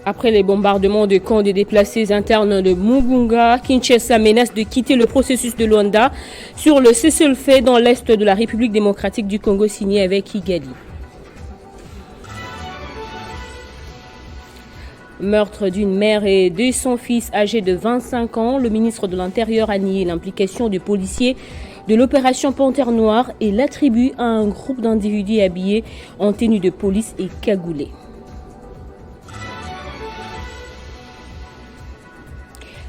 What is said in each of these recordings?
Après les bombardements de camps des déplacés internes de Mugunga, Kinshasa menace de quitter le processus de Luanda sur le cessez-le-feu dans l'est de la République démocratique du Congo signé avec Kigali. Meurtre d'une mère et de son fils âgés de 25 ans, le ministre de l'Intérieur a nié l'implication de policiers de l'opération Panthère Noire et l'attribue à un groupe d'individus habillés en tenue de police et cagoulés.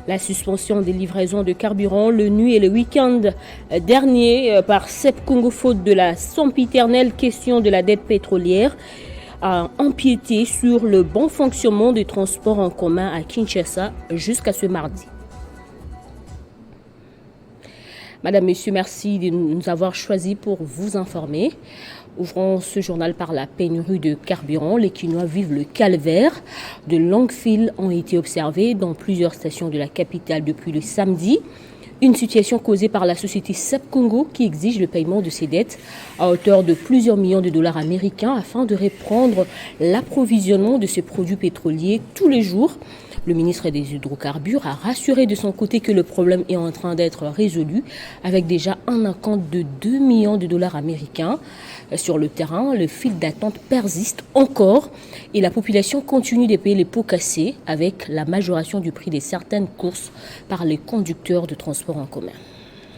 La suspension des livraisons de carburant le nuit et le week-end dernier par CEP Congo faute de la sempiternelle question de la dette pétrolière a empiété sur le bon fonctionnement des transports en commun à Kinshasa jusqu'à ce mardi. Madame, Monsieur, merci de nous avoir choisis pour vous informer. Ouvrons ce journal par la pénurie de carburant. Les Kinois vivent le calvaire. De longues files ont été observées dans plusieurs stations de la capitale depuis le samedi. Une situation causée par la société CEP Congo qui exige le paiement de ses dettes à hauteur de plusieurs millions de dollars américains afin de reprendre l'approvisionnement de ces produits pétroliers tous les jours. Le ministre des Hydrocarbures a rassuré de son côté que le problème est en train d'être résolu avec déjà un acompte de 2 millions de dollars américains. Sur le terrain, le fil d'attente persiste encore et la population continue de payer les pots cassés avec la majoration du prix de certaines courses par les conducteurs de transport en commun.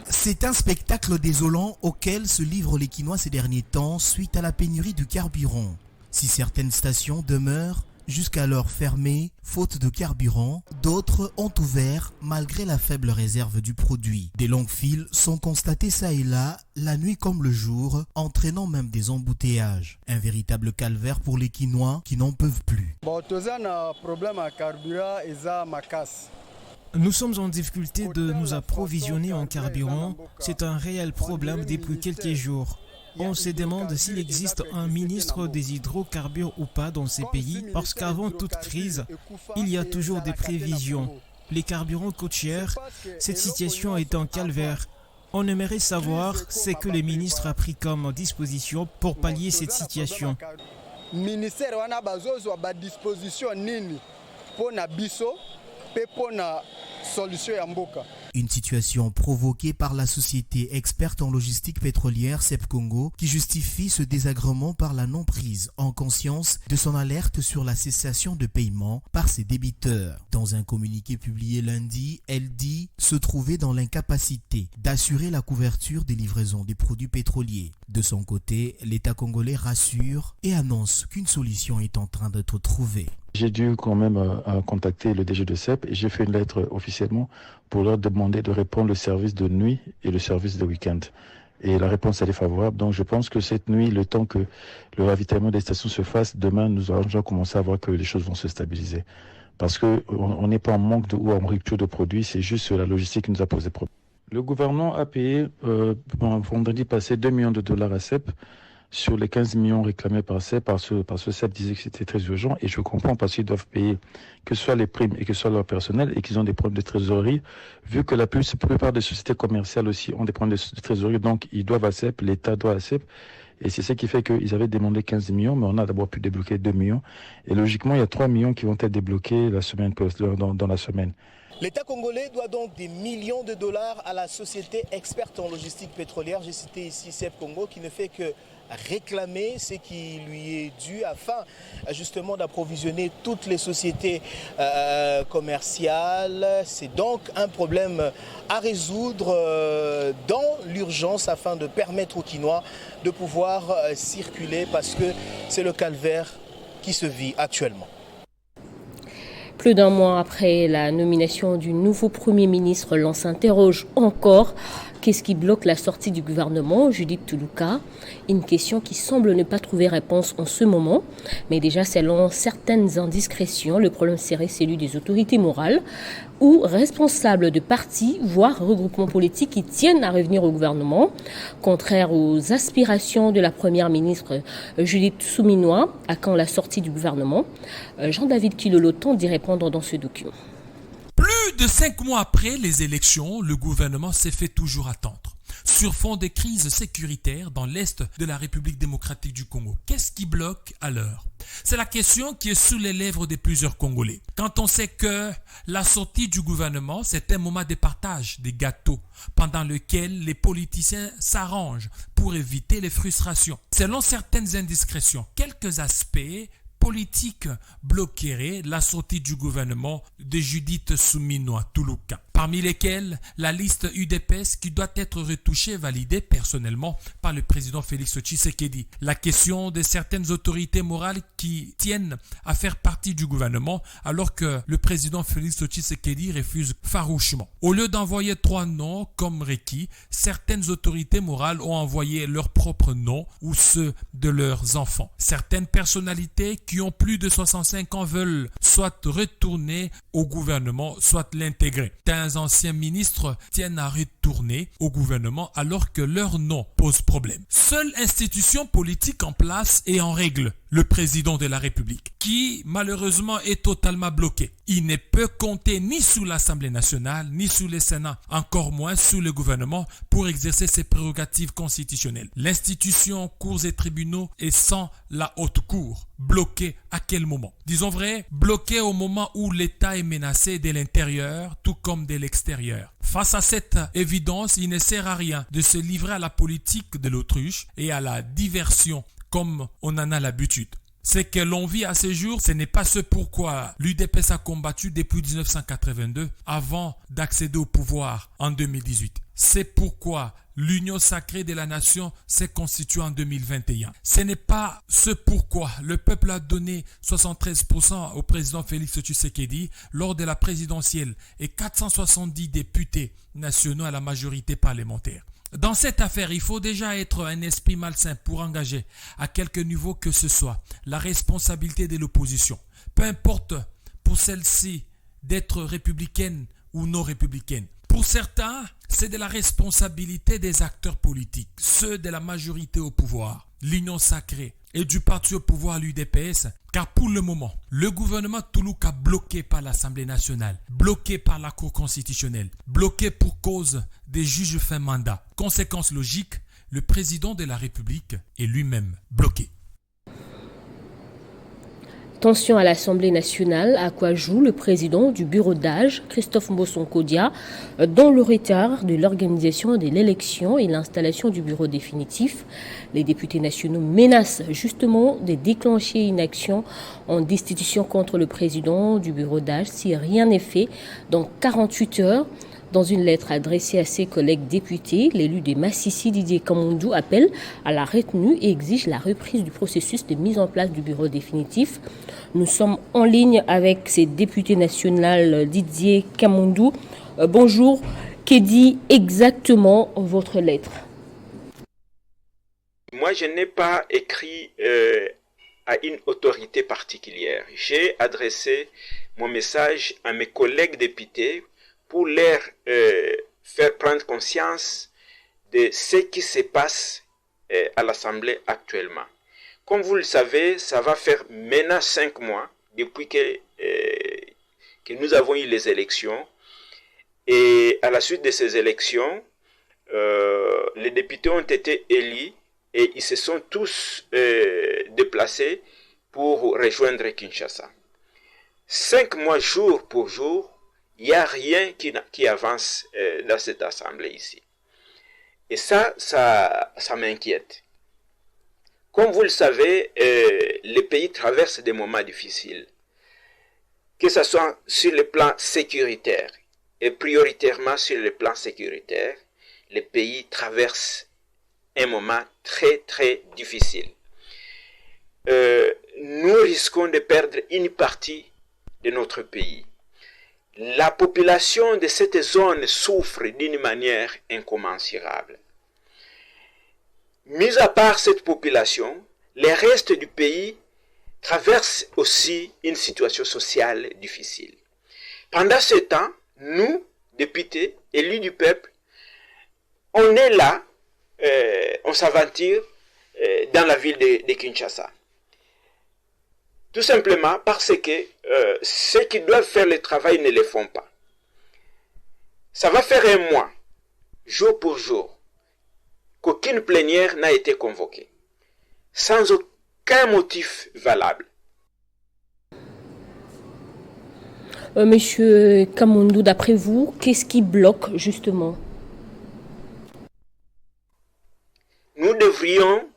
C'est un spectacle désolant auquel se livrent les Kinois ces derniers temps suite à la pénurie de carburant. Si certaines stations demeurent jusqu'alors fermées, faute de carburant, d'autres ont ouvert malgré la faible réserve du produit. Des longues files sont constatées ça et là, la nuit comme le jour, entraînant même des embouteillages. Un véritable calvaire pour les Kinois qui n'en peuvent plus. Nous sommes en difficulté de nous approvisionner en carburant. C'est un réel problème depuis quelques jours. On se demande s'il existe un ministre des hydrocarbures ou pas dans ces pays, parce qu'avant toute crise, il y a toujours des prévisions. Les carburants coûtent cher, cette situation est un calvaire. On aimerait savoir ce que le ministre a pris comme disposition pour pallier cette situation. Une situation provoquée par la société experte en logistique pétrolière CEP Congo qui justifie ce désagrément par la non-prise en conscience de son alerte sur la cessation de paiement par ses débiteurs. Dans un communiqué publié lundi, elle dit se trouver dans l'incapacité d'assurer la couverture des livraisons des produits pétroliers. De son côté, l'État congolais rassure et annonce qu'une solution est en train d'être trouvée. J'ai dû quand même contacter le DG de CEP et j'ai fait une lettre officiellement pour leur demander de répondre le service de nuit et le service de week-end. Et la réponse elle est favorable. Donc je pense que cette nuit, le temps que le ravitaillement des stations se fasse, demain nous allons déjà commencer à voir que les choses vont se stabiliser. Parce qu'on n'est pas en manque ou en rupture de produits, c'est juste la logistique qui nous a posé problème. Le gouvernement a payé vendredi passé 2 millions de dollars à CEP sur les 15 millions réclamés par CEP, parce que CEP disait que c'était très urgent, et je comprends parce qu'ils doivent payer que ce soit les primes et que ce soit leur personnel, et qu'ils ont des problèmes de trésorerie, vu que la plupart des sociétés commerciales aussi ont des problèmes de trésorerie, donc ils doivent à CEP, l'État doit à CEP, et c'est ce qui fait qu'ils avaient demandé 15 millions, mais on a d'abord pu débloquer 2 millions, et logiquement il y a 3 millions qui vont être débloqués la semaine, dans la semaine. L'État congolais doit donc des millions de dollars à la société experte en logistique pétrolière. J'ai cité ici CEP Congo qui ne fait que réclamer ce qui lui est dû afin justement d'approvisionner toutes les sociétés commerciales. C'est donc un problème à résoudre dans l'urgence afin de permettre aux Kinois de pouvoir circuler parce que c'est le calvaire qui se vit actuellement. Plus d'un mois après la nomination du nouveau Premier ministre, l'on s'interroge encore. Qu'est-ce qui bloque la sortie du gouvernement, Judith Toulouka? Une question qui semble ne pas trouver réponse en ce moment. Mais déjà, selon certaines indiscrétions, le problème serait celui des autorités morales ou responsables de partis, voire regroupements politiques qui tiennent à revenir au gouvernement. Contraire aux aspirations de la première ministre Judith Souminois, à quand la sortie du gouvernement? Jean-David Kilolo tente d'y répondre dans ce document. Plus de 5 mois après les élections, le gouvernement s'est fait toujours attendre. sur fond de crise sécuritaire dans l'est de la République démocratique du Congo. Qu'est-ce qui bloque alors? C'est la question qui est sous les lèvres de plusieurs Congolais. Quand on sait que la sortie du gouvernement, c'est un moment de partage des gâteaux pendant lequel les politiciens s'arrangent pour éviter les frustrations. Selon certaines indiscrétions, quelques aspects politiques bloqueraient la sortie du gouvernement de Judith Suminwa Tuluka, parmi lesquels la liste UDPS qui doit être retouchée et validée personnellement par le président Félix Tshisekedi. La question de certaines autorités morales qui tiennent à faire partie du gouvernement alors que le président Félix Tshisekedi refuse farouchement. Au lieu d'envoyer 3 noms comme requis, certaines autorités morales ont envoyé leurs propres noms ou ceux de leurs enfants. Certaines personnalités qui ont plus de 65 ans veulent soit retourner au gouvernement, soit l'intégrer. Certains anciens ministres tiennent à retourner au gouvernement alors que leur nom pose problème. Seule institution politique en place et en règle, le président de la République, qui malheureusement est totalement bloqué. Il ne peut compter ni sous l'Assemblée nationale, ni sous le Sénat, encore moins sous le gouvernement pour exercer ses prérogatives constitutionnelles. L'institution, cours et tribunaux est sans la haute cour. Bloqué à quel moment? Disons vrai, bloqué au moment où l'État est menacé de l'intérieur, tout comme de l'extérieur. Face à cette évidence, il ne sert à rien de se livrer à la politique de l'autruche et à la diversion comme on en a l'habitude. Ce que l'on vit à ce jour, ce n'est pas ce pourquoi l'UDPS a combattu depuis 1982 avant d'accéder au pouvoir en 2018. C'est pourquoi l'Union sacrée de la nation s'est constituée en 2021. Ce n'est pas ce pourquoi le peuple a donné 73% au président Félix Tshisekedi lors de la présidentielle et 470 députés nationaux à la majorité parlementaire. Dans cette affaire, il faut déjà être un esprit malsain pour engager, à quelque niveau que ce soit, la responsabilité de l'opposition. Peu importe pour celle-ci d'être républicaine ou non républicaine. Pour certains, c'est de la responsabilité des acteurs politiques, ceux de la majorité au pouvoir, l'union sacrée et du parti au pouvoir, l'UDPS, car pour le moment, le gouvernement Tuluka bloqué par l'Assemblée nationale, bloqué par la Cour constitutionnelle, bloqué pour cause des juges fin mandat. Conséquence logique, le président de la République est lui-même bloqué. Tension à l'Assemblée nationale, à quoi joue le président du bureau d'âge, Christophe Mbosson-Kodia, dans le retard de l'organisation de l'élection et l'installation du bureau définitif. Les députés nationaux menacent justement de déclencher une action en destitution contre le président du bureau d'âge si rien n'est fait dans 48 heures. Dans une lettre adressée à ses collègues députés, l'élu de Massissi, Didier Kamundou, appelle à la retenue et exige la reprise du processus de mise en place du bureau définitif. Nous sommes en ligne avec ces députés nationaux, Didier Kamundou. Bonjour, que dit exactement votre lettre? Moi, je n'ai pas écrit à une autorité particulière. J'ai adressé mon message à mes collègues députés pour leur faire prendre conscience de ce qui se passe à l'Assemblée actuellement. Comme vous le savez, ça va faire maintenant 5 mois depuis que nous avons eu les élections. Et à la suite de ces élections, les députés ont été élus et ils se sont tous déplacés pour rejoindre Kinshasa. 5 mois jour pour jour, il n'y a rien qui avance dans cette assemblée ici. Et ça m'inquiète. Comme vous le savez, les pays traversent des moments difficiles. Que ce soit sur le plan sécuritaire, et prioritairement sur le plan sécuritaire, les pays traversent un moment très très difficile. Nous risquons de perdre une partie de notre pays. La population de cette zone souffre d'une manière incommensurable. Mis à part cette population, le reste du pays traverse aussi une situation sociale difficile. Pendant ce temps, nous, députés, élus du peuple, on est là, on s'aventure dans la ville de Kinshasa. Tout simplement parce que ceux qui doivent faire le travail ne le font pas. Ça va faire un mois, jour pour jour, qu'aucune plénière n'a été convoquée, sans aucun motif valable. Monsieur Kamundou, d'après vous, qu'est-ce qui bloque justement? Nous devrions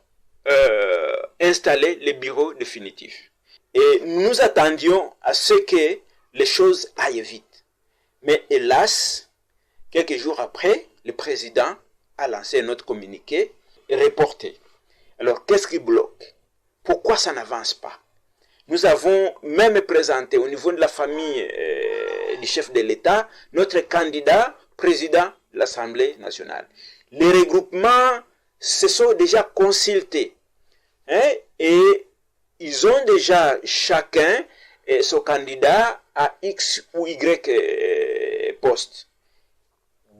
installer les bureaux définitifs. Et nous attendions à ce que les choses aillent vite. Mais hélas, quelques jours après, le président a lancé un autre communiqué et reporté. Alors, qu'est-ce qui bloque? Pourquoi ça n'avance pas? Nous avons même présenté au niveau de la famille du chef de l'État notre candidat président de l'Assemblée nationale. Les regroupements se sont déjà consultés, et ils ont déjà chacun son candidat à X ou Y poste.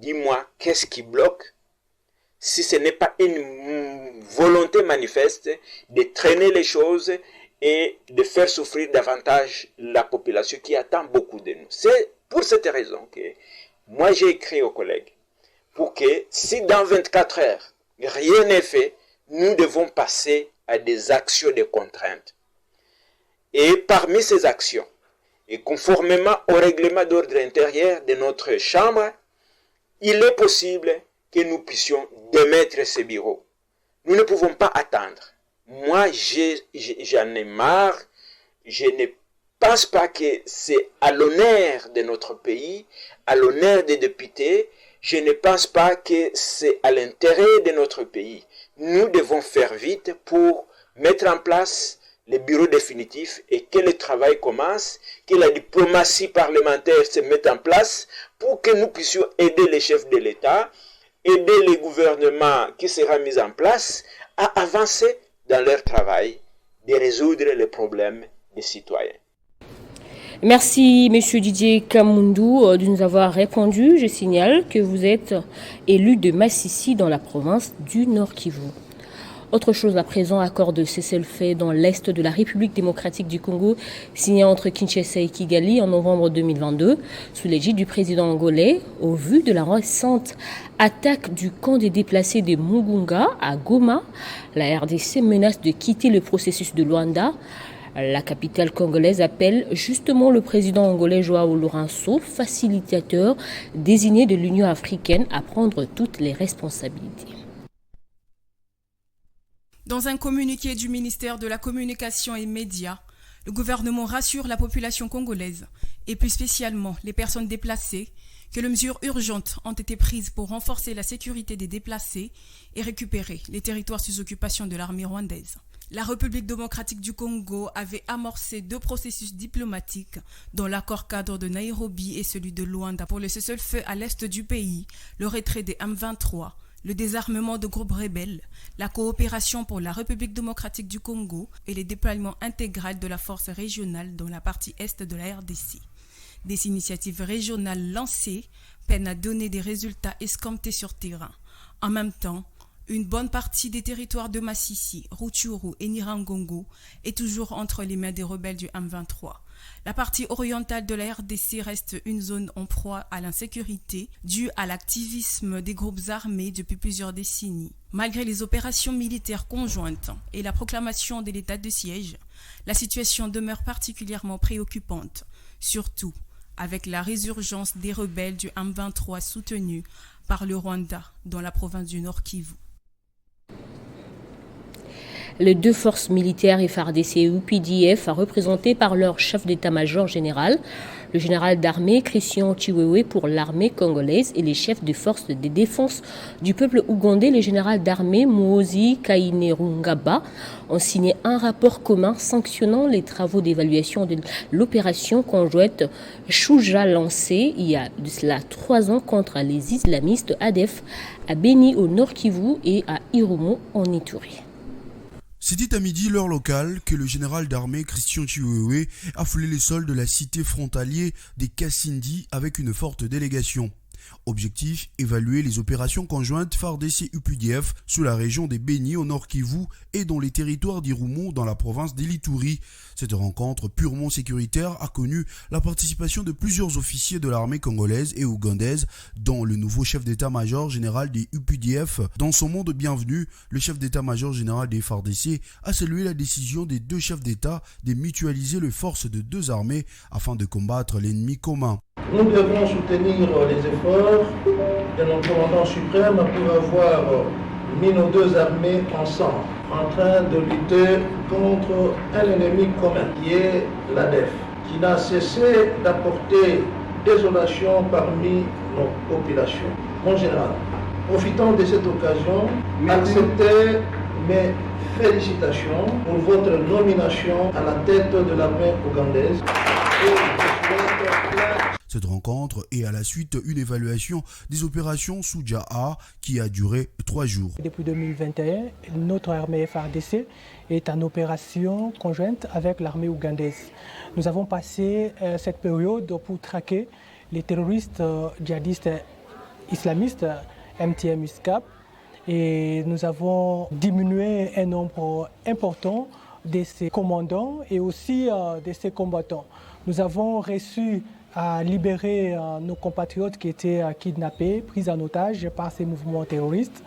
Dis-moi, qu'est-ce qui bloque si ce n'est pas une volonté manifeste de traîner les choses et de faire souffrir davantage la population qui attend beaucoup de nous. C'est pour cette raison que moi j'ai écrit aux collègues pour que si dans 24 heures rien n'est fait, nous devons passer à des actions de contrainte. Et parmi ces actions, et conformément au règlement d'ordre intérieur de notre Chambre, il est possible que nous puissions démettre ces bureaux. Nous ne pouvons pas attendre. Moi, j'en ai marre. Je ne pense pas que c'est à l'honneur de notre pays, à l'honneur des députés. Je ne pense pas que c'est à l'intérêt de notre pays. Nous devons faire vite pour mettre en place les bureaux définitifs et que le travail commence, que la diplomatie parlementaire se mette en place pour que nous puissions aider les chefs de l'État, aider les gouvernements qui sera mis en place à avancer dans leur travail, de résoudre les problèmes des citoyens. Merci, Monsieur Didier Kamundou, de nous avoir répondu. Je signale que vous êtes élu de Massissi dans la province du Nord Kivu. Autre chose à présent, accord de cessez-le-feu dans l'est de la République démocratique du Congo, signé entre Kinshasa et Kigali en novembre 2022, sous l'égide du président angolais, au vu de la récente attaque du camp des déplacés de Mugunga à Goma. La RDC menace de quitter le processus de Luanda. La capitale congolaise appelle justement le président angolais Joao Lourenço, facilitateur désigné de l'Union africaine, à prendre toutes les responsabilités. Dans un communiqué du ministère de la Communication et Médias, le gouvernement rassure la population congolaise, et plus spécialement les personnes déplacées, que les mesures urgentes ont été prises pour renforcer la sécurité des déplacés et récupérer les territoires sous occupation de l'armée rwandaise. La République démocratique du Congo avait amorcé 2 processus diplomatiques, dont l'accord cadre de Nairobi et celui de Luanda pour le cessez-le-feu à l'est du pays, le retrait des M23, le désarmement de groupes rebelles, la coopération pour la République démocratique du Congo et le déploiement intégral de la force régionale dans la partie est de la RDC. Des initiatives régionales lancées peinent à donner des résultats escomptés sur terrain. En même temps, une bonne partie des territoires de Massissi, Rutshuru et Nyiragongo est toujours entre les mains des rebelles du M23. La partie orientale de la RDC reste une zone en proie à l'insécurité due à l'activisme des groupes armés depuis plusieurs décennies. Malgré les opérations militaires conjointes et la proclamation de l'état de siège, la situation demeure particulièrement préoccupante, surtout avec la résurgence des rebelles du M23 soutenus par le Rwanda dans la province du Nord Kivu. Les 2 forces militaires FARDC et UPDF, représentées par leur chef d'état-major général, le général d'armée Christian Chiwewe pour l'armée congolaise et les chefs de forces de défense du peuple ougandais, le général d'armée Muhoozi Kainerugaba, ont signé un rapport commun sanctionnant les travaux d'évaluation de l'opération conjointe Shuja lancée il y a de cela 3 ans contre les islamistes ADF à Beni au Nord Kivu et à Irumu en Ituri. C'était à midi, l'heure locale, que le général d'armée Christian Chiwewe a foulé les sols de la cité frontalière des Kassindi avec une forte délégation. Objectif, évaluer les opérations conjointes FARDC-UPDF sous la région des Béni au Nord Kivu et dans les territoires d'Irumu dans la province d'Elituri. Cette rencontre purement sécuritaire a connu la participation de plusieurs officiers de l'armée congolaise et ougandaise, dont le nouveau chef d'état-major général des UPDF. Dans son mot de bienvenue, le chef d'état-major général des FARDC a salué la décision des deux chefs d'État de mutualiser les forces de deux armées afin de combattre l'ennemi commun. Nous devons soutenir les efforts de notre commandant suprême pour avoir mis nos deux armées ensemble, en train de lutter contre un ennemi commun qui est l'ADF, qui n'a cessé d'apporter désolation parmi nos populations. Mon général, profitant de cette occasion, acceptez mes félicitations pour votre nomination à la tête de l'armée ougandaise. Cette rencontre est à la suite une évaluation des opérations Souja-A qui a duré 3 jours. Depuis 2021, notre armée FARDC est en opération conjointe avec l'armée ougandaise. Nous avons passé cette période pour traquer les terroristes djihadistes islamistes MTM-USCAP et nous avons diminué un nombre important de ces commandants et aussi de ces combattants. Nous avons réussi à libérer nos compatriotes qui étaient kidnappés, pris en otage par ces mouvements terroristes.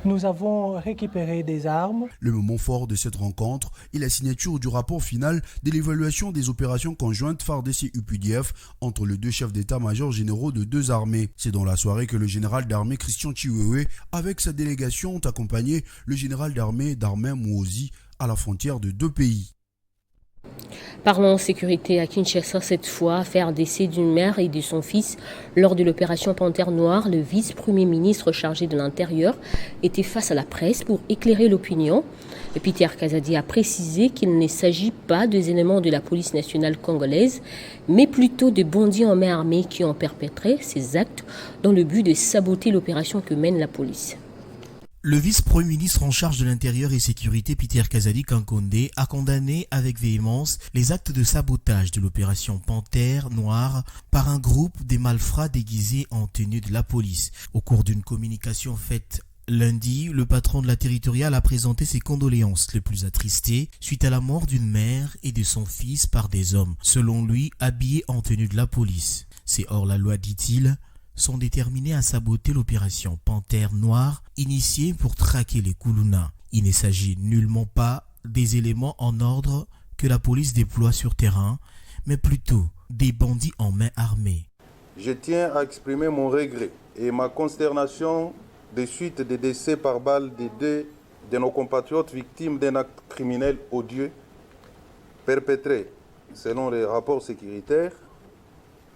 Nous avons récupéré des armes. Le moment fort de cette rencontre est la signature du rapport final de l'évaluation des opérations conjointes FARDC-UPDF entre les deux chefs d'état-major généraux de deux armées. C'est dans la soirée que le général d'armée Christian Chiwewe, avec sa délégation, ont accompagné le général d'armée Darmin Mouozi à la frontière de deux pays. Parlons sécurité à Kinshasa cette fois, affaire décès d'une mère et de son fils. Lors de l'opération Panthère Noire, le vice-premier ministre chargé de l'Intérieur était face à la presse pour éclairer l'opinion. Peter Kazadi a précisé qu'il ne s'agit pas des éléments de la police nationale congolaise, mais plutôt de bandits en main armée qui ont perpétré ces actes dans le but de saboter l'opération que mène la police. Le vice-premier ministre en charge de l'Intérieur et Sécurité, Peter Kazadi Kankonde, a condamné avec véhémence les actes de sabotage de l'opération Panthère Noire par un groupe des malfrats déguisés en tenue de la police. Au cours d'une communication faite lundi, le patron de la territoriale a présenté ses condoléances les plus attristées suite à la mort d'une mère et de son fils par des hommes, selon lui, habillés en tenue de la police. C'est hors la loi, dit-il, sont déterminés à saboter l'opération Panthère Noire initiée pour traquer les Koulouna. Il ne s'agit nullement pas des éléments en ordre que la police déploie sur terrain, mais plutôt des bandits en main armée. Je tiens à exprimer mon regret et ma consternation des suites des décès par balle de deux de nos compatriotes victimes d'un acte criminel odieux perpétré, selon les rapports sécuritaires,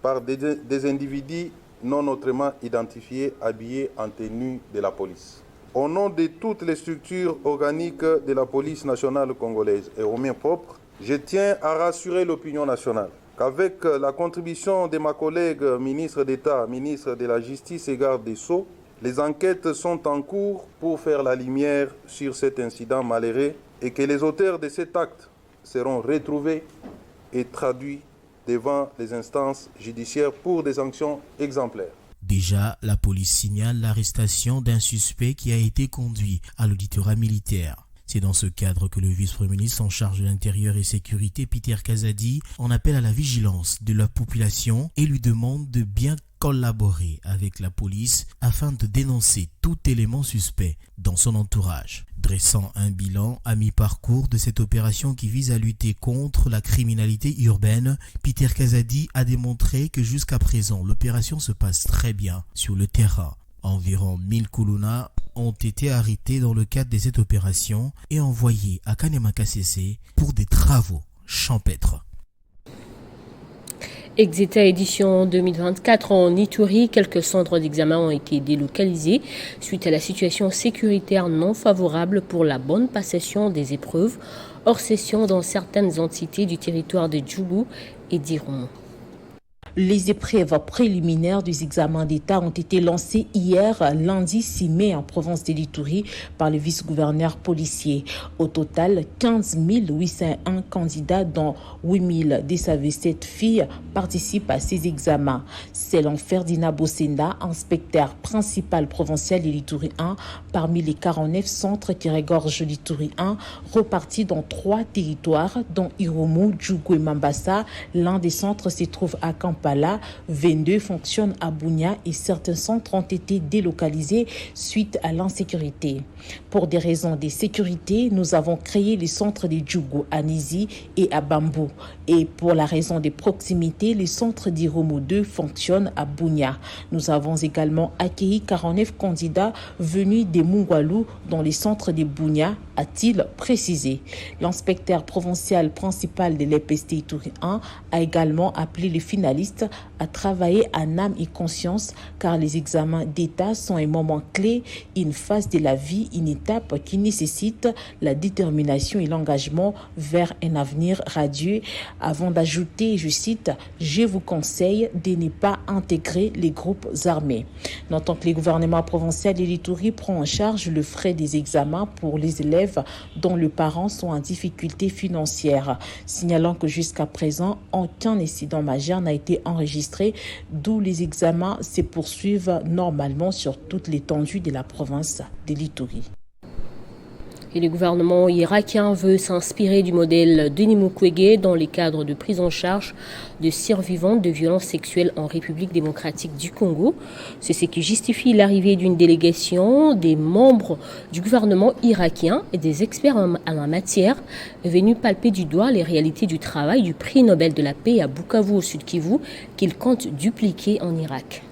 par des individus non autrement identifiés, habillés en tenue de la police. Au nom de toutes les structures organiques de la police nationale congolaise et aux miens propres, je tiens à rassurer l'opinion nationale qu'avec la contribution de ma collègue ministre d'État, ministre de la Justice et garde des Sceaux, les enquêtes sont en cours pour faire la lumière sur cet incident malheureux et que les auteurs de cet acte seront retrouvés et traduits devant les instances judiciaires pour des sanctions exemplaires. Déjà, la police signale l'arrestation d'un suspect qui a été conduit à l'auditorat militaire. C'est dans ce cadre que le vice-premier ministre en charge de l'Intérieur et Sécurité, Peter Kazadi, en appelle à la vigilance de la population et lui demande de bien collaborer avec la police afin de dénoncer tout élément suspect dans son entourage. Dressant un bilan à mi-parcours de cette opération qui vise à lutter contre la criminalité urbaine, Peter Kazadi a démontré que jusqu'à présent, l'opération se passe très bien sur le terrain. Environ 1000 Koulouna ont été arrêtés dans le cadre de cette opération et envoyés à Kanema-Kassese pour des travaux champêtres. Exeta édition 2024 en Ituri, quelques centres d'examen ont été délocalisés suite à la situation sécuritaire non favorable pour la bonne passation des épreuves hors session dans certaines entités du territoire de Djougou et d'Irumu. Les épreuves préliminaires des examens d'État ont été lancées hier, lundi 6 mai, en province de l'Ituri par le vice-gouverneur policier. Au total, 15 801 candidats, dont 8 227 filles, participent à ces examens. Selon Ferdinand Bossenda, inspecteur principal provincial de l'Ituri 1, parmi les 49 centres qui regorgent l'Ituri 1, repartis dans 3 territoires, dont Irumu, Djougou et Mambasa. L'un des centres se trouve à Kampala. 22 fonctionnent à Bunia et certains centres ont été délocalisés suite à l'insécurité. Pour des raisons de sécurité, nous avons créé les centres de Djougou à Nizi et à Bambou. Et pour la raison de proximité, les centres d'Irumu 2 fonctionnent à Bunia. Nous avons également accueilli 49 candidats venus de Mungwalu dans les centres de Bunia, a-t-il précisé. L'inspecteur provincial principal de l'EPST Ituri 1 a également appelé les finalistes à travailler en âme et conscience, car les examens d'État sont un moment clé, une phase de la vie, une étape qui nécessite la détermination et l'engagement vers un avenir radieux. Avant d'ajouter, je cite, « Je vous conseille de ne pas intégrer les groupes armés ». Notons que le gouvernement provincial de l'Ituri prend en charge le frais des examens pour les élèves dont les parents sont en difficulté financière. Signalant que jusqu'à présent, aucun incident majeur n'a été enregistrés, d'où les examens se poursuivent normalement sur toute l'étendue de la province de l'Ituri. Et le gouvernement irakien veut s'inspirer du modèle Denis Mukwege dans les cadres de prise en charge de survivantes de violences sexuelles en République démocratique du Congo. C'est ce qui justifie l'arrivée d'une délégation des membres du gouvernement irakien et des experts en la matière venus palper du doigt les réalités du travail du prix Nobel de la paix à Bukavu au Sud Kivu qu'ils comptent dupliquer en Irak.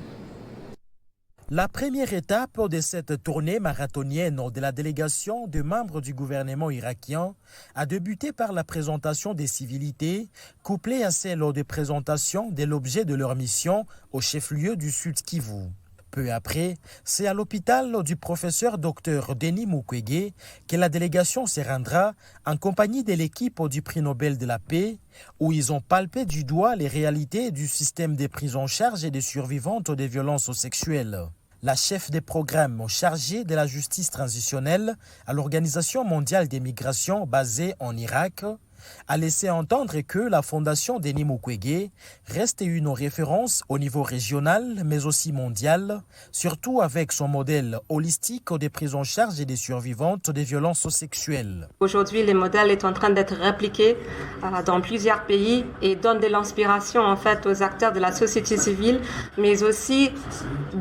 La première étape de cette tournée marathonienne de la délégation de membres du gouvernement irakien a débuté par la présentation des civilités, couplée à celle de présentation de l'objet de leur mission au chef-lieu du Sud Kivu. Peu après, c'est à l'hôpital du professeur Dr Denis Mukwege que la délégation se rendra en compagnie de l'équipe du prix Nobel de la paix, où ils ont palpé du doigt les réalités du système de prise en charge et des survivantes des violences sexuelles. La chef des programmes chargée de la justice transitionnelle à l'Organisation mondiale des migrations basée en Irak a laissé entendre que la fondation Denis Mukwege reste une référence au niveau régional mais aussi mondial, surtout avec son modèle holistique de prise en charge des survivantes des violences sexuelles. Aujourd'hui, le modèle est en train d'être répliqué dans plusieurs pays et donne de l'inspiration en fait aux acteurs de la société civile, mais aussi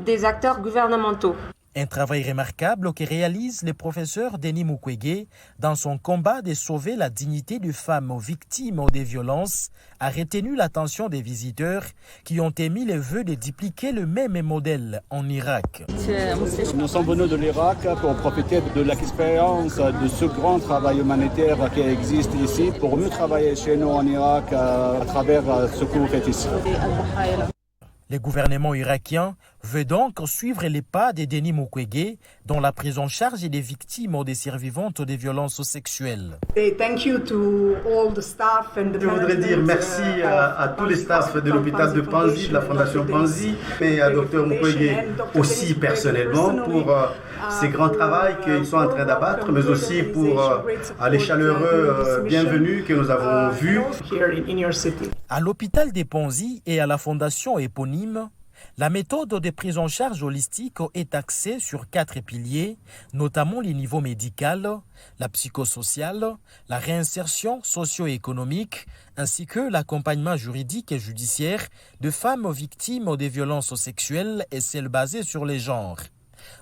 des acteurs gouvernementaux. Un travail remarquable que réalise le professeur Denis Mukwege dans son combat de sauver la dignité des femmes victimes des violences a retenu l'attention des visiteurs qui ont émis le vœu de dupliquer le même modèle en Irak. Nous sommes venus de l'Irak pour profiter de l'expérience de ce grand travail humanitaire qui existe ici pour mieux travailler chez nous en Irak à travers ce que vous faites ici. Le gouvernement irakien veut donc suivre les pas de Denis Mukwege dans la prise en charge des victimes des survivantes des violences sexuelles. Je voudrais dire merci à tous les staffs de l'hôpital de Panzi, de la fondation Panzi, et à Dr Mukwege aussi personnellement pour ces grands travaux qu'ils sont en train d'abattre, mais aussi pour les chaleureux bienvenus que nous avons vus. À l'hôpital de Panzi et à la fondation éponyme, la méthode de prise en charge holistique est axée sur 4 piliers, notamment les niveaux médical, la psychosociale, la réinsertion socio-économique, ainsi que l'accompagnement juridique et judiciaire de femmes victimes des violences sexuelles et celles basées sur les genres.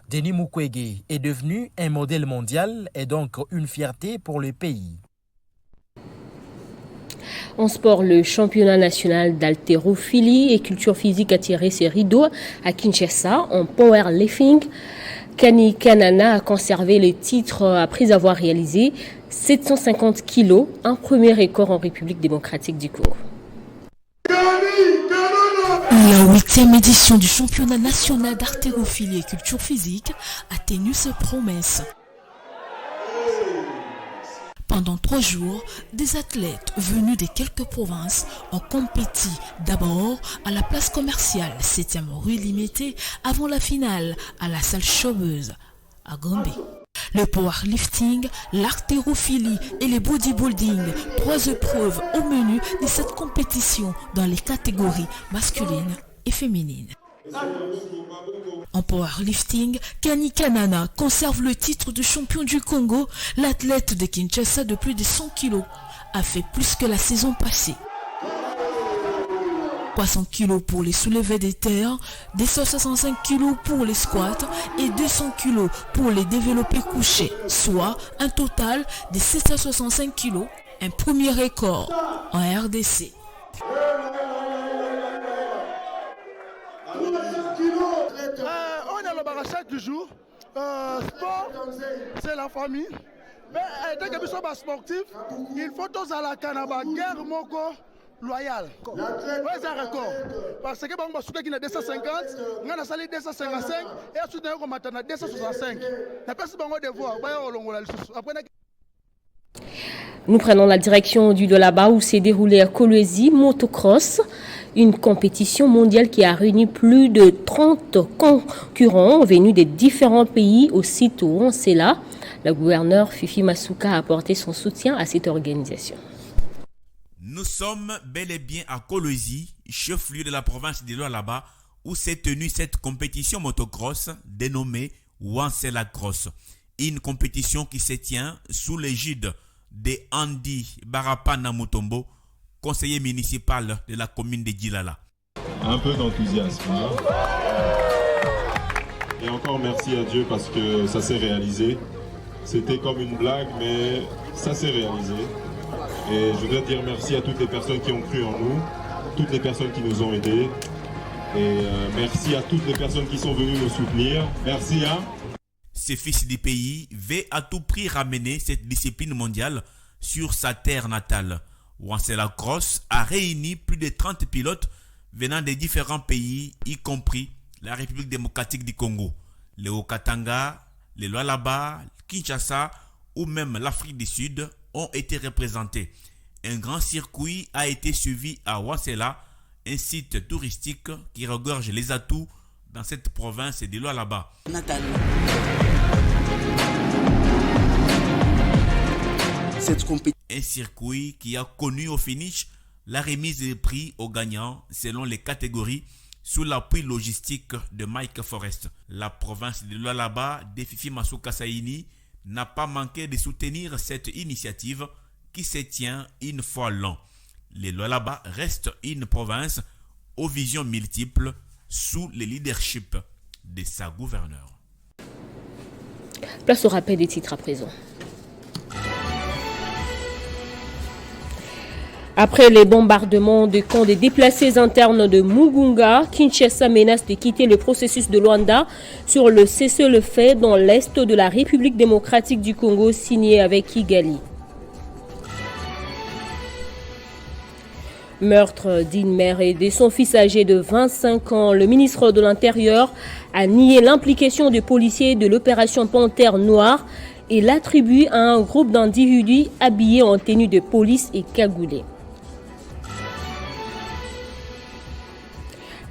Denis Mukwege est devenu un modèle mondial et donc une fierté pour le pays. En sport, le championnat national d'haltérophilie et culture physique a tiré ses rideaux à Kinshasa. En powerlifting, Kani Kanana a conservé le titre après avoir réalisé 750 kilos, un premier record en République démocratique du Congo. La 8e édition du championnat national d'haltérophilie et culture physique a tenu ses promesses. Pendant 3 jours, des athlètes venus de quelques provinces ont compéti d'abord à la place commerciale 7e rue Limitée avant la finale à la salle Chauveuse à Gombe. Le powerlifting, l'artérophilie et le bodybuilding, 3 épreuves au menu de cette compétition dans les catégories masculines et féminines. En powerlifting, Kani Kanana conserve le titre de champion du Congo. L'athlète de Kinshasa de plus de 100 kg a fait plus que la saison passée. 300 kg pour les soulevés de terre, 265 kg pour les squats et 200 kg pour les développés couchés, soit un total de 765 kg, un premier record en RDC. On a le barrage chaque jour. Sport, c'est la famille. Mais dès que nous sommes sportifs, il faut tous à la canaba guerre moko loyal. C'est un record. Parce que bon, qui est 250, on a salé 255 et ensuite on a 265. La personne va devoir. Nous prenons la direction du Dolaba où s'est déroulé à Kolwezi Motocross, une compétition mondiale qui a réuni plus de 30 concurrents venus des différents pays au site où on s'est là. Le gouverneur Fifi Masuka a apporté son soutien à cette organisation. Nous sommes bel et bien à Kolwezi, chef-lieu de la province de Lualaba, où s'est tenue cette compétition motocross dénommée Wansela Cross. Une compétition qui se tient sous l'égide de Andy Barapana Mutombo, conseiller municipal de la commune de Djilala. Un peu d'enthousiasme. Et encore merci à Dieu parce que ça s'est réalisé. C'était comme une blague, mais ça s'est réalisé. Et je voudrais dire merci à toutes les personnes qui ont cru en nous, toutes les personnes qui nous ont aidés. Et merci à toutes les personnes qui sont venues nous soutenir. Merci à... Ce fils du pays veut à tout prix ramener cette discipline mondiale sur sa terre natale. Wansela Cross a réuni plus de 30 pilotes venant des différents pays, y compris la République démocratique du Congo, le Haut-Katanga, le Lualaba, Kinshasa ou même l'Afrique du Sud ont été représentés. Un grand circuit a été suivi à Wansela, un site touristique qui regorge les atouts dans cette province de Lualaba. Un circuit qui a connu au finish la remise des prix aux gagnants selon les catégories sous l'appui logistique de Mike Forrest. La province de Lualaba de Fifi Masuka Saini n'a pas manqué de soutenir cette initiative qui se tient une fois l'an. Le Lualaba reste une province aux visions multiples sous le leadership de sa gouverneure. Place au rappel des titres à présent. Après les bombardements de camps des déplacés internes de Mugunga, Kinshasa menace de quitter le processus de Luanda sur le cessez-le-feu dans l'est de la République démocratique du Congo signé avec Kigali. Meurtre d'une mère et de son fils âgé de 25 ans. Le ministre de l'Intérieur a nié l'implication des policiers de l'opération Panthère Noire et l'attribue à un groupe d'individus habillés en tenue de police et cagoulés.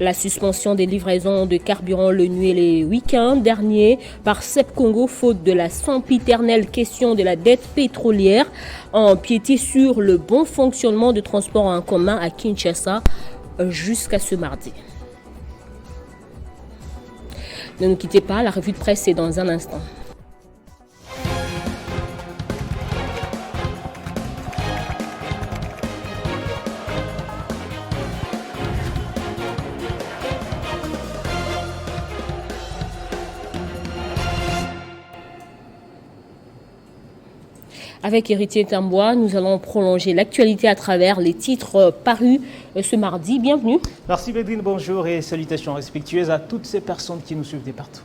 La suspension des livraisons de carburant le nuit et les week-ends derniers par CEP Congo faute de la sempiternelle question de la dette pétrolière a empiété sur le bon fonctionnement de transport en commun à Kinshasa jusqu'à ce mardi. Ne nous quittez pas, la revue de presse est dans un instant. Avec Héritier Tambois, nous allons prolonger l'actualité à travers les titres parus ce mardi. Bienvenue. Merci Bédrine, bonjour et salutations respectueuses à toutes ces personnes qui nous suivent de partout.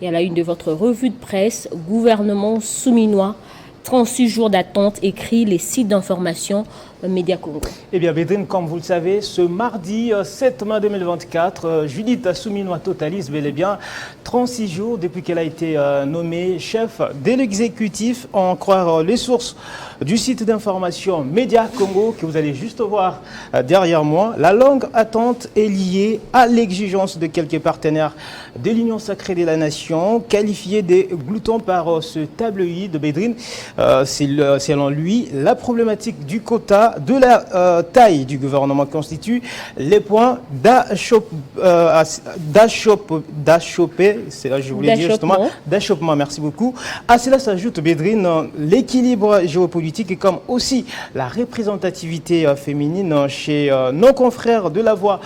Et à la une de votre revue de presse, gouvernement souminois, 36 jours d'attente, écrit les sites d'information Média Congo. Eh bien, Bédrine, comme vous le savez, ce mardi 7 mai 2024, Judith Souminois totalise bel et bien 36 jours depuis qu'elle a été nommée chef de l'exécutif, en croire les sources du site d'information Média Congo que vous allez juste voir derrière moi. La longue attente est liée à l'exigence de quelques partenaires de l'Union sacrée de la nation, qualifiés des gloutons par ce tabloïd de Bédrine. Selon lui, la problématique du quota de la taille du gouvernement constitue les points d'achoppement, merci beaucoup. À cela s'ajoute, Bédrine, l'équilibre géopolitique et comme aussi la représentativité féminine chez nos confrères de la Voix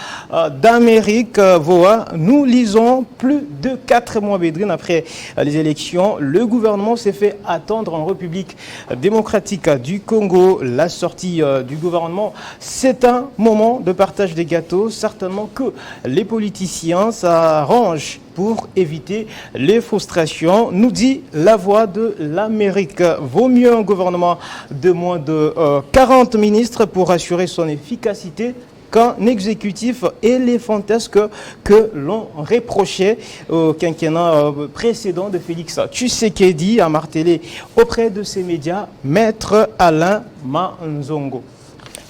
d'Amérique, VOA. Nous lisons plus de 4 mois, Bédrine, après les élections. Le gouvernement s'est fait attendre en République démocratique du Congo. La sortie du gouvernement, c'est un moment de partage des gâteaux. Certainement que les politiciens s'arrangent pour éviter les frustrations, nous dit la Voix de l'Amérique. Vaut mieux un gouvernement de moins de 40 ministres pour assurer son efficacité qu'un exécutif éléphantesque que l'on reprochait au quinquennat précédent de Félix Tshisekedi, a martelé auprès de ses médias Maître Alain Manzongo.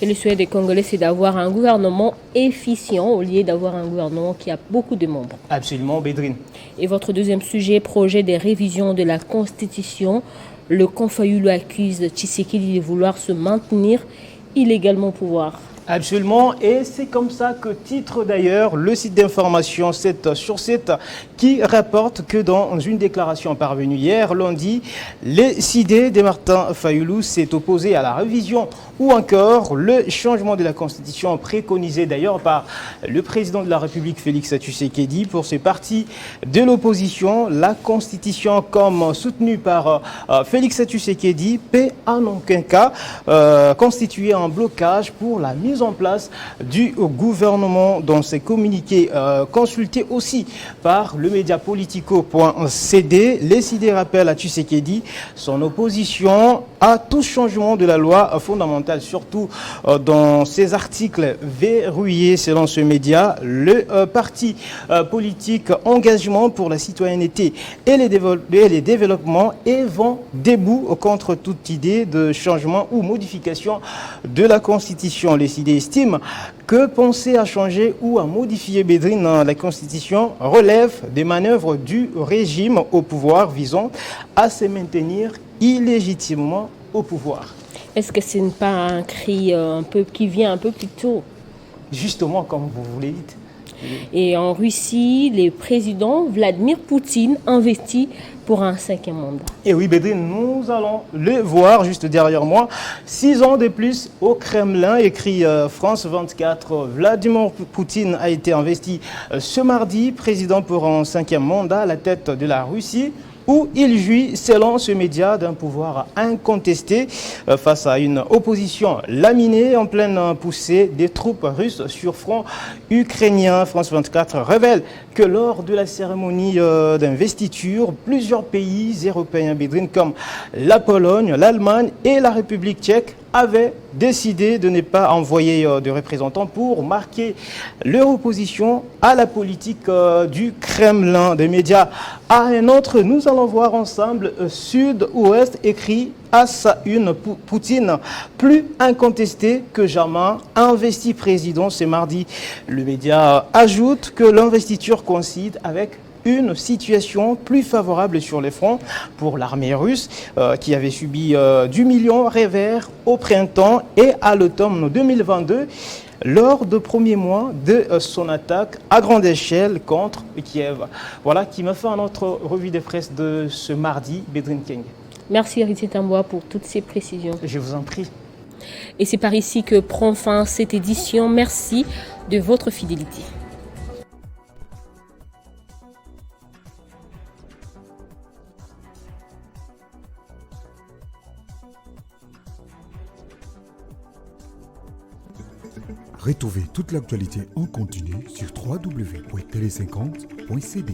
Et le souhait des Congolais, c'est d'avoir un gouvernement efficient au lieu d'avoir un gouvernement qui a beaucoup de membres. Absolument, Bédrine. Et votre deuxième sujet, projet des révisions de la Constitution. Le camp Fayulu accuse Tshisekedi de vouloir se maintenir illégalement au pouvoir. Absolument, et c'est comme ça que titre d'ailleurs le site d'information 7 sur 7 qui rapporte que dans une déclaration parvenue hier lundi, les idées de Martin Fayulu s'est opposé à la révision ou encore le changement de la Constitution préconisé d'ailleurs par le président de la République Félix Tshisekedi. Pour ce parti de l'opposition, la Constitution comme soutenue par Félix Tshisekedi peut en aucun cas constituer un blocage pour la mise en place du gouvernement. Dans ses communiqués consultés aussi par le média politico.cd, les idées rappellent à Tshisekedi son opposition à tout changement de la loi fondamentale, surtout dans ces articles verrouillés. Selon ce média, le parti politique Engagement pour la citoyenneté et les développements est vent debout contre toute idée de changement ou modification de la Constitution. Les idées estiment que penser à changer ou à modifier, Bédrine, la Constitution relève des manœuvres du régime au pouvoir visant à se maintenir illégitimement au pouvoir. Est-ce que ce n'est pas un cri qui vient un peu plus tôt? Justement, comme vous voulez dites. Et en Russie, le président Vladimir Poutine investit pour un 5e mandat. Et oui, Bédrine, nous allons le voir juste derrière moi. 6 ans de plus au Kremlin, écrit France 24. Vladimir Poutine a été investi ce mardi président pour un 5e mandat à la tête de la Russie, où il jouit, selon ce média, d'un pouvoir incontesté face à une opposition laminée en pleine poussée des troupes russes sur front ukrainien. France 24 révèle que lors de la cérémonie d'investiture, plusieurs pays européens, Bédrine, comme la Pologne, l'Allemagne et la République tchèque, avaient décidé de ne pas envoyer de représentants pour marquer leur opposition à la politique du Kremlin. Des médias à un autre, nous allons voir ensemble Sud-Ouest écrit à sa une, Poutine plus incontesté que jamais, investi président ce mardi. Le média ajoute que l'investiture coïncide avec une situation plus favorable sur les fronts pour l'armée russe qui avait subi d'humiliants revers au printemps et à l'automne 2022 lors des premiers mois de son attaque à grande échelle contre Kiev. Voilà qui me fait notre revue de presse de ce mardi, Bédrine Keng. Merci Héritier Tamboa pour toutes ces précisions. Je vous en prie. Et c'est par ici que prend fin cette édition. Merci de votre fidélité. Retrouvez toute l'actualité en continu sur www.tele50.cd.